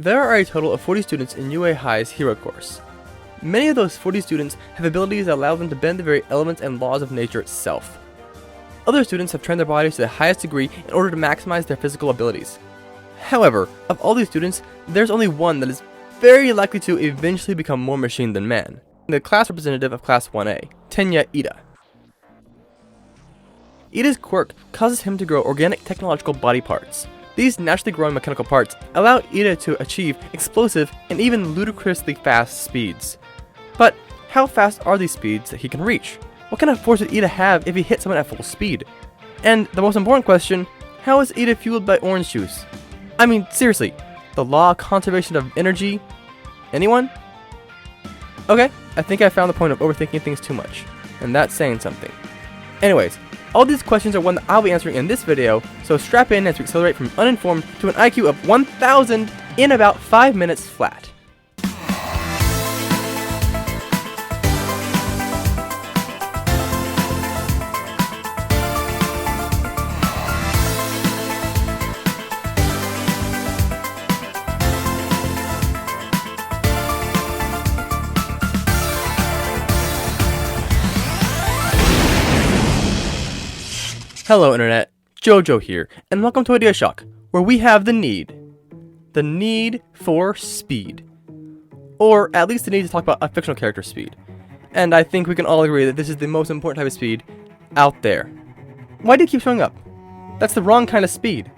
There are a total of 40 students in UA High's Hero course. Many of those 40 students have abilities that allow them to bend the very elements and laws of nature itself. Other students have trained their bodies to the highest degree in order to maximize their physical abilities. However, of all these students, there's only one that is very likely to eventually become more machine than man. The class representative of Class 1A, Tenya Iida. Iida's quirk causes him to grow organic technological body parts. These naturally growing mechanical parts allow Iida to achieve explosive and even ludicrously fast speeds. But how fast are these speeds that he can reach? What kind of force would Iida have if he hit someone at full speed? And the most important question, how is Iida fueled by orange juice? I mean, seriously, the law of conservation of energy? Anyone? Okay, I think I found the point of overthinking things too much, and that's saying something. Anyways, all these questions are one that I'll be answering in this video, so strap in as we accelerate from uninformed to an IQ of 1000 in about 5 minutes flat. Hello Internet, Jojo here, and welcome to IdeaShock, where we have the need for speed. Or at least the need to talk about a fictional character's speed. And I think we can all agree that this is the most important type of speed out there. Why do you keep showing up? That's the wrong kind of speed.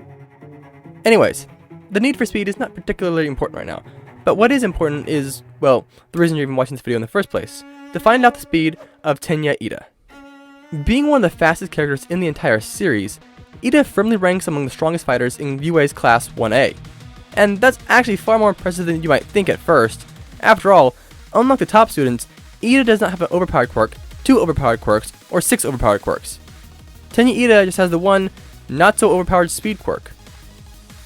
Anyways, the need for speed is not particularly important right now, but what is important is, well, the reason you're even watching this video in the first place, to find out the speed of Tenya Iida. Being one of the fastest characters in the entire series, Iida firmly ranks among the strongest fighters in UA's Class 1A. And that's actually far more impressive than you might think at first. After all, unlike the top students, Iida does not have an overpowered quirk, 2 overpowered quirks, or 6 overpowered quirks. Tenya Iida just has the one, not so overpowered speed quirk.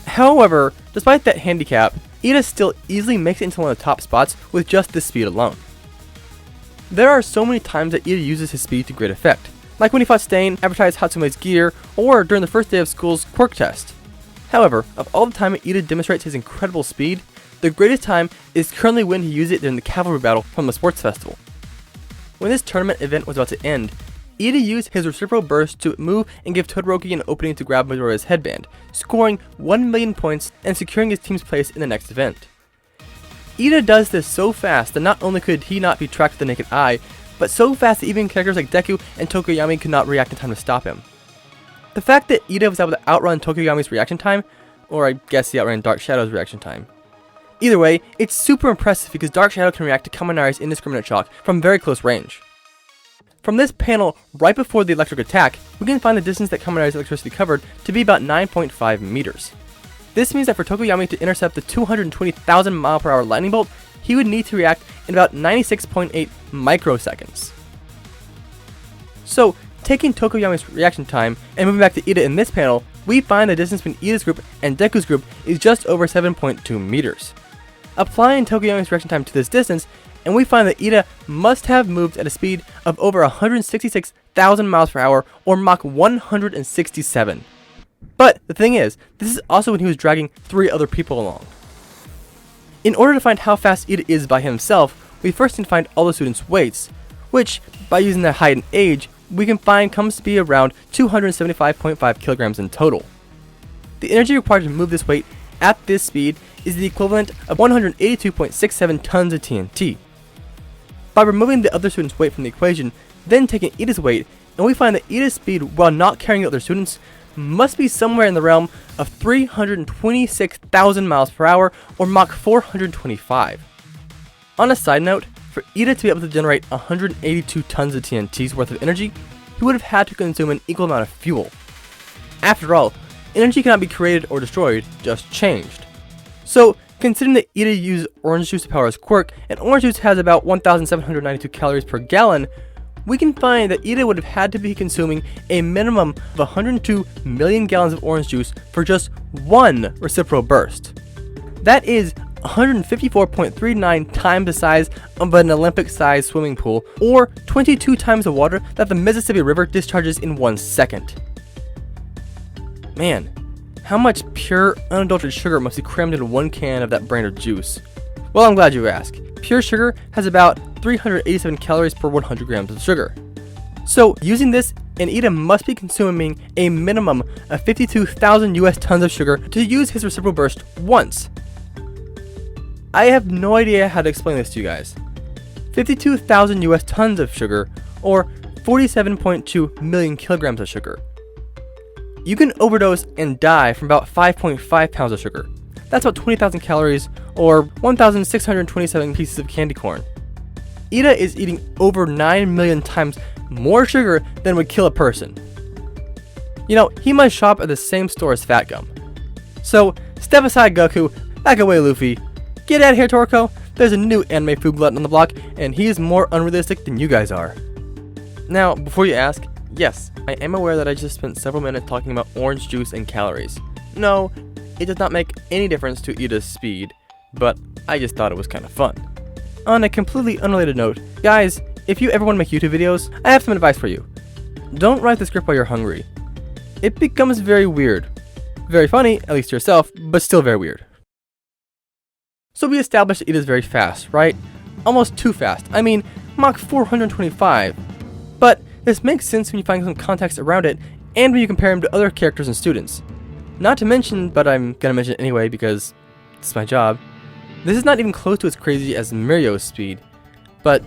However, despite that handicap, Iida still easily makes it into one of the top spots with just this speed alone. There are so many times that Iida uses his speed to great effect, like when he fought Stain, advertised Hatsume's gear, or during the first day of school's quirk test. However, of all the time Iida demonstrates his incredible speed, the greatest time is currently when he used it during the cavalry battle from the sports festival. When this tournament event was about to end, Iida used his reciprocal burst to move and give Todoroki an opening to grab Midoriya's headband, scoring 1,000,000 points and securing his team's place in the next event. Iida does this so fast that not only could he not be tracked with the naked eye, but so fast that even characters like Deku and Tokoyami could not react in time to stop him. The fact that Iida was able to outrun Tokoyami's reaction time, or I guess he outran Dark Shadow's reaction time. Either way, it's super impressive because Dark Shadow can react to Kaminari's indiscriminate shock from very close range. From this panel, right before the electric attack, we can find the distance that Kaminari's electricity covered to be about 9.5 meters. This means that for Tokoyami to intercept the 220,000 mph lightning bolt, he would need to react in about 96.8 microseconds. So, taking Tokoyami's reaction time and moving back to Iida in this panel, we find the distance between Iida's group and Deku's group is just over 7.2 meters. Applying Tokoyami's reaction time to this distance, and we find that Iida must have moved at a speed of over 166,000 mph or Mach 167. But the thing is, this is also when he was dragging 3 other people along. In order to find how fast Iida is by himself, we first need to find all the students' weights, which, by using their height and age, we can find comes to be around 275.5 kilograms in total. The energy required to move this weight at this speed is the equivalent of 182.67 tons of TNT. By removing the other students' weight from the equation, then taking Iida's weight, and we find that Iida's speed while not carrying the other students must be somewhere in the realm of 326,000 mph or Mach 425. On a side note, for Iida to be able to generate 182 tons of TNT's worth of energy, he would have had to consume an equal amount of fuel. After all, energy cannot be created or destroyed, just changed. So, considering that Iida used orange juice to power his quirk, and orange juice has about 1,792 calories per gallon, we can find that Iida would have had to be consuming a minimum of 102 million gallons of orange juice for just one reciprocal burst. That is 154.39 times the size of an Olympic-sized swimming pool, or 22 times the water that the Mississippi River discharges in 1 second. Man, How much pure, unadulterated sugar must be crammed into one can of that brand of juice? Well, I'm glad you asked. Pure sugar has about 387 calories per 100 grams of sugar. So, using this, an Iida must be consuming a minimum of 52,000 US tons of sugar to use his reciprocal burst once. I have no idea how to explain this to you guys. 52,000 US tons of sugar, or 47.2 million kilograms of sugar. You can overdose and die from about 5.5 pounds of sugar. That's about 20,000 calories, or 1,627 pieces of candy corn. Iida is eating over 9 million times more sugar than would kill a person. You know, he must shop at the same store as Fat Gum. So, step aside Goku, back away Luffy, get out of here Toriko, there's a new anime food glutton on the block, and he is more unrealistic than you guys are. Now, before you ask, yes, I am aware that I just spent several minutes talking about orange juice and calories. No, it does not make any difference to Iida's speed, but I just thought it was kind of fun. On a completely unrelated note, guys, if you ever want to make YouTube videos, I have some advice for you. Don't write the script while you're hungry. It becomes very weird. Very funny, at least to yourself, but still very weird. So we established Iida's very fast, right? Almost too fast. I mean, Mach 425. But this makes sense when you find some context around it, and when you compare him to other characters and students. Not to mention, but I'm gonna mention it anyway because it's my job, this is not even close to as crazy as Mirio's speed, but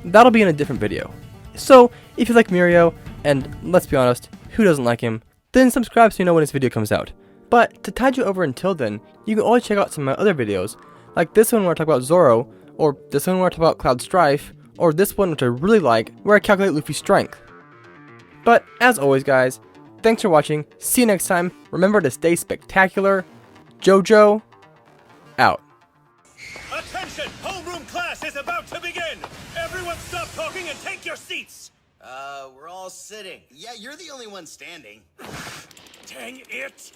that'll be in a different video. So, if you like Mirio, and let's be honest, who doesn't like him, then subscribe so you know when his video comes out. But to tide you over until then, you can always check out some of my other videos, like this one where I talk about Zoro, or this one where I talk about Cloud Strife, or this one which I really like, where I calculate Luffy's strength. But, as always guys, thanks for watching, see you next time, remember to stay spectacular, JoJo, out. Attention! Homeroom class is about to begin! Everyone stop talking and take your seats! We're all sitting. Yeah, you're the only one standing. Dang it!